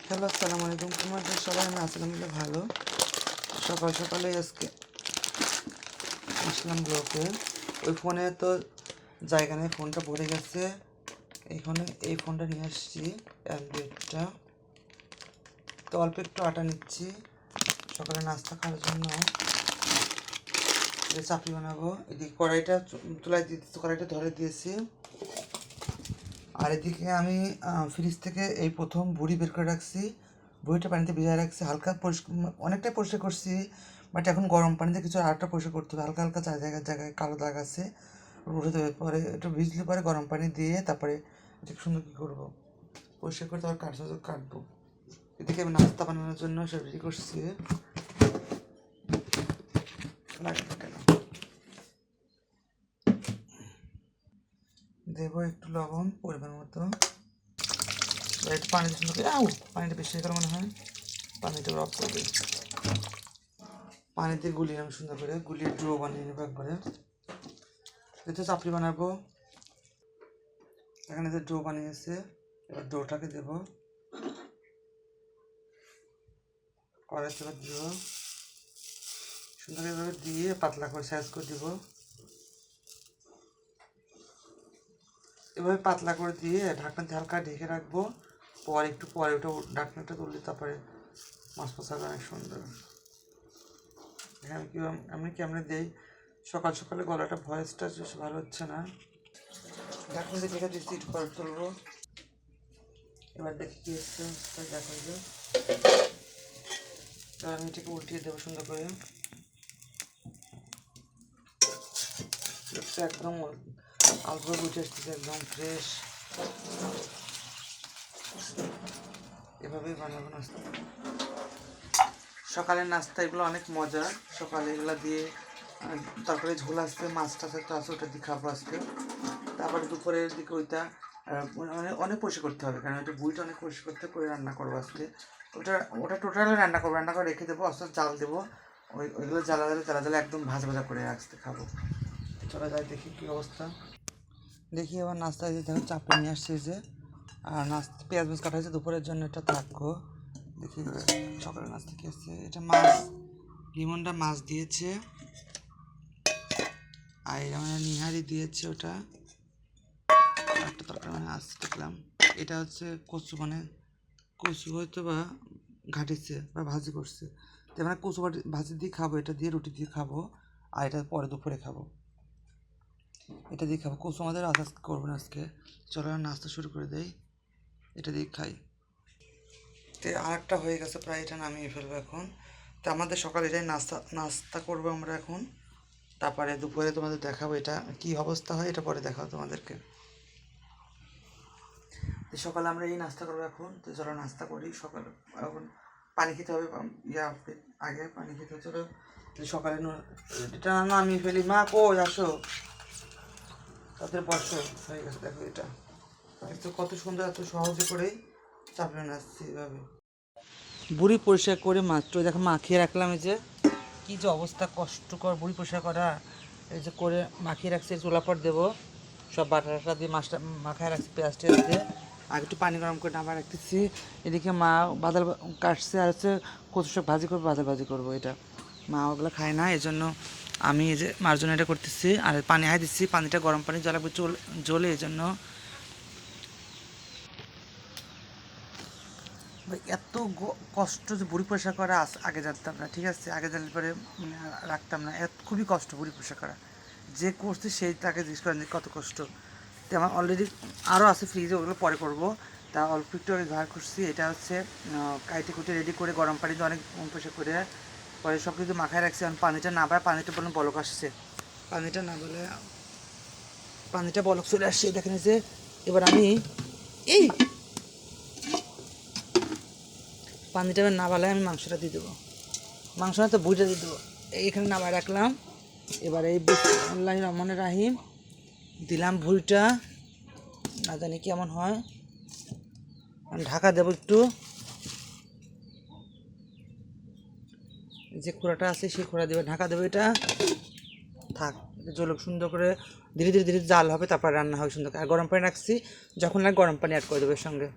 Hello, আসসালামু আলাইকুম। তোমাদের সবাই আমি আলহামদুলিল্লাহ ভালো। সকাল সকালে আজকে আসলাম ব্লকে। ওই ফোনে তো জায়গা নেই, ফোনটা ভরে গেছে। এইখানে এই ফোনটা নিয়ে আসছি, অ্যান্ড্রয়েডটা। তো অল্প একটু আটা নিচ্ছি সকালে নাস্তা খাওয়ার জন্য। চাপড়ি বানাবো। এদিকে কড়াইটা চুলায় দিয়েছি, কড়াইটা ধরে দিয়েছি। আর এদিকে আমি ফ্রিজ থেকে এই প্রথম বড়ি বের করে রাখছি। বড়িটা পানিতে ভিজায় রাখছি, হালকা অনেকটাই পরিষ্কার করছি, বাট এখন গরম পানিতে কিছু আরেকটা পরিষ্কার করতে হবে। হালকা হালকা জায়গায় জায়গায় কালো দাগ আছে, উঠে দেবে। পরে একটু ভিজলে পরে গরম পানি দিয়ে তারপরে এটা সুন্দর কী করবো, পরিষ্কার করে তারপর কাটবো। এদিকে আমি নাস্তা বানানোর জন্য সব রেডি করছি। দেবো একটু লবণ পরিমাণ মতো, একটু পানি সুন্দর করে। পানিটা বেশি হয়ে গেল মনে হয়, পানিটা অফ করবে। পানি দিয়ে গুলিয়ে আমি সুন্দর করে গুলিয়ে ডো বানিয়ে নেবো একবারে। এতে চাপড়ি বানাবো। এখানে যে ডো বানিয়েছে, এবার ডোটাকে দেবো কড়াইতে, এবার দিব সুন্দর এভাবে দিয়ে পাতলা করে সাইজ করে দিব। এভাবে পাতলা করে দিয়ে ঢাকনা দিয়ে হালকা ঢেকে রাখবো। পরে একটু পরে ওটা ঢাকনাটা তুললে তারপরে মাছ মশলা অনেক সুন্দর। এখানে কি আমি কেমনে দিই, সকাল সকালে গলাটা ভয়েসটা ভালো হচ্ছে না। ঢাকনা দিয়ে ঢেকে দিচ্ছি, একটু পরে তুলবো। এবার দেখি কি হচ্ছে, দেখা যায়। এবার আমি এটাকে উল্টিয়ে দেবো সুন্দর করে। একদম অল্প উঠে আসতেছে, একদম ফ্রেশ। এভাবেই বানাবো নাস্তা। সকালের নাস্তা এগুলো অনেক মজা। সকালে এগুলো দিয়ে তারপরে ঝোল আসছে, মাছটা তো আছে, ওটা দিয়ে খাবো আজকে। তারপরে দুপুরের দিকে ওইটা অনেক পরিষ্কার করতে হবে, কারণ ওইটা বুড়িটা অনেক পরিষ্কার করতে করে রান্না করবো আজকে। ওটা টোটালি রান্না করে রেখে দেবো, অর্থাৎ জাল দেবো। ওইগুলো জ্বালা একদম ভাজা ভাজা করে আসতে খাবো। চলে যায়, দেখি কী অবস্থা। দেখি আবার নাস্তা দিয়ে দেখো চাপড়ে নিয়ে আসছে যে, আর নাস্তা পেঁয়াজ মাছ কাটা হয়েছে দুপুরের জন্য, এটা থাকো। দেখি সকালে নাস্তা কি আসছে। এটা মাছ, লিমনটা মাছ দিয়েছে, আর এটা মানে নিহারি দিয়েছে। ওটা একটা তরকারি মানে আসছে দেখলাম। এটা হচ্ছে কচু হয়তো বা ঘাটিছে বা ভাজি করছে। তো মানে কচু ভাজি দিয়ে খাবো, এটা দিয়ে রুটি দিয়ে খাবো, আর এটা পরে দুপুরে খাবো। এটা দিয়ে খাবো। কচু আমাদের আজকে করবো না আজকে। চলো নাস্তা শুরু করে দেই, এটা দিয়ে খাই। তো আরেকটা হয়ে গেছে প্রায়, এটা নামিয়ে ফেলবো এখন। তো আমাদের সকালে এটাই নাস্তা করবো আমরা এখন। তারপরে দুপুরে তোমাদের দেখাবো এটা কি অবস্থা হয়, এটা পরে দেখাবো তোমাদেরকে। তো সকালে আমরা এই নাস্তা করবো এখন। তো চলো নাস্তা করি। সকালে এখন পানি খেতে হবে, আগে পানি খেতে। চলো সকালে এটা নামিয়ে ফেলি। মা কই আসো, তাদের বসো। হয়ে গেছে দেখো, এটা একটু কত সুন্দর, এত সহজে করেই চাপড়ে নাচছি এভাবে। বুড়ি পরিষ্কার করে মাত্র দেখো মাখিয়ে রাখলাম। এই যে কী যে অবস্থা, কষ্টকর বুড়ি পরিষ্কার করা। এই যে করে মাখিয়ে রাখছি, চুলাপট দেবো। সব বাটা টাটা দিয়ে মাছটা মাখায় রাখছি, পেঁয়াজ টেয়াজ দিয়ে। আর একটু পানি গরম করে নামা রাখতেছি। এদিকে মা বাদাল কাটছে, আর হচ্ছে কচু শাক ভাজি করবো, বাদাল ভাজি করবো। এটা মা ওগুলো খায় না, এই জন্য আমি এই যে মার জন্য এটা করতেছি। আর পানি হাই দিচ্ছি, পানিটা গরম পানি জ্বালাবো জ্বলে, এই জন্য। এত কষ্ট যে বুড়ি পরিষ্কার করা আগে জানতাম না, ঠিক আছে? আগে জানলে পরে রাখতাম না। খুবই কষ্ট বুড়ি পরিষ্কার করা। যে করছে সেই তাকে জিজ্ঞেস করেন যে কত কষ্ট। তো আমার অলরেডি আরও আছে ফ্রিজে, ওগুলো পরে করবো। তা অল্প একটু আগে ঝাড় করছি। এটা হচ্ছে কাইটে কুটে রেডি করে গরম পানিতে অনেক পরিষ্কার করে পরে সব কিছু মাখায় রাখছি। এখন পানিটা না পায়, পানিটা বলুন বলক আসছে। পানিটা না বলে পানিটা বলক চলে আসছে, দেখেন যে। এবার আমি এই পানিটা না বালায় আমি মাংসটা দিয়ে দেবো। মাংস না তো বুঝে দিয়ে দেবো। এইখানে নামায় রাখলাম। এবার এই বিসমিল্লাহির রহমানির রহিম দিলাম ভুঁড়িটা, না জানি কেমন হয়। ঢাকা দেবো একটু, যে খোড়াটা আছে সেই খোড়া দেবে, ঢাকা দেবো। এটা থাক, জলক সুন্দর করে ধীরে ধীরে ধীরে জাল হবে, তারপর রান্না হবে সুন্দর। আর গরম পানি রাখছি, যখন লাগে গরম পানি অ্যাড করে দেবো এর সঙ্গে।